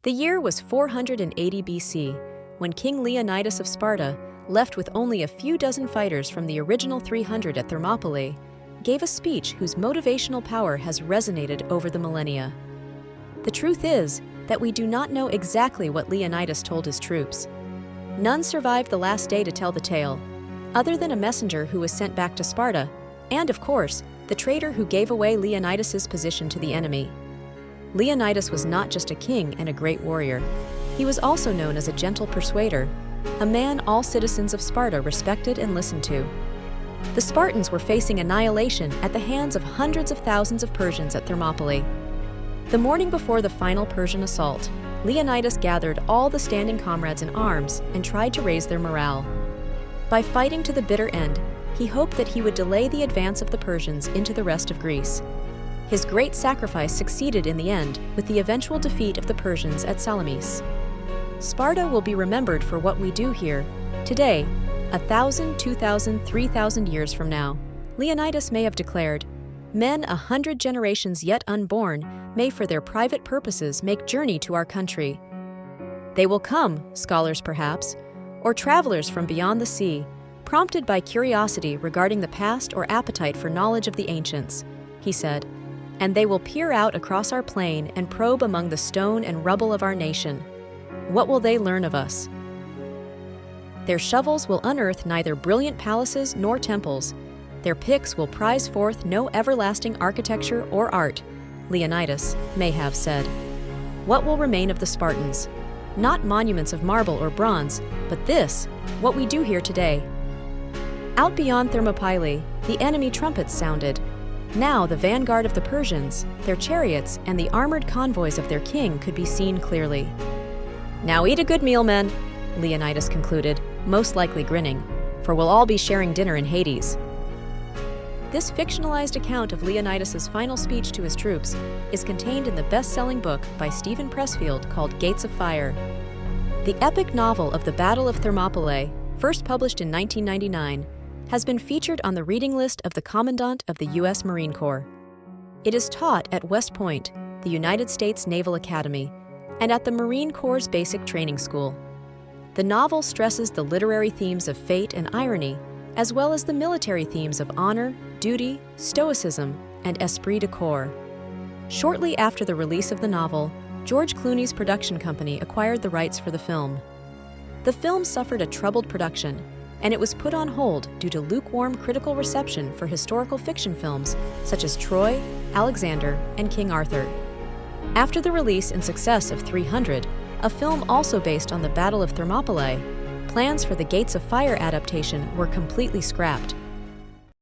The year was 480 BC, when King Leonidas of Sparta, left with only a few dozen fighters from the original 300 at Thermopylae, gave a speech whose motivational power has resonated over the millennia. The truth is that we do not know exactly what Leonidas told his troops. None survived the last day to tell the tale, other than a messenger who was sent back to Sparta, and of course, the traitor who gave away Leonidas's position to the enemy. Leonidas was not just a king and a great warrior. He was also known as a gentle persuader, a man all citizens of Sparta respected and listened to. The Spartans were facing annihilation at the hands of hundreds of thousands of Persians at Thermopylae. The morning before the final Persian assault, Leonidas gathered all the standing comrades in arms and tried to raise their morale. By fighting to the bitter end, he hoped that he would delay the advance of the Persians into the rest of Greece. His great sacrifice succeeded in the end with the eventual defeat of the Persians at Salamis. Sparta will be remembered for what we do here. Today, 1,000, 2,000, 3,000 years from now, Leonidas may have declared, "Men 100 generations yet unborn may for their private purposes make journey to our country. They will come, scholars perhaps, or travelers from beyond the sea, prompted by curiosity regarding the past or appetite for knowledge of the ancients," he said, "and they will peer out across our plain and probe among the stone and rubble of our nation. What will they learn of us? Their shovels will unearth neither brilliant palaces nor temples. Their picks will prize forth no everlasting architecture or art," Leonidas may have said. What will remain of the Spartans? Not monuments of marble or bronze, but this, what we do here today. Out beyond Thermopylae, the enemy trumpets sounded. Now the vanguard of the Persians, their chariots, and the armored convoys of their king could be seen clearly. "Now eat a good meal, men," Leonidas concluded, most likely grinning, "for we'll all be sharing dinner in Hades." This fictionalized account of Leonidas's final speech to his troops is contained in the best-selling book by Steven Pressfield called Gates of Fire. The epic novel of the Battle of Thermopylae, first published in 1999, has been featured on the reading list of the Commandant of the U.S. Marine Corps. It is taught at West Point, the United States Naval Academy, and at the Marine Corps' Basic Training School. The novel stresses the literary themes of fate and irony, as well as the military themes of honor, duty, stoicism, and esprit de corps. Shortly after the release of the novel, George Clooney's production company acquired the rights for the film. The film suffered a troubled production, and it was put on hold due to lukewarm critical reception for historical fiction films such as Troy, Alexander, and King Arthur. After the release and success of 300, a film also based on the Battle of Thermopylae, plans for the Gates of Fire adaptation were completely scrapped,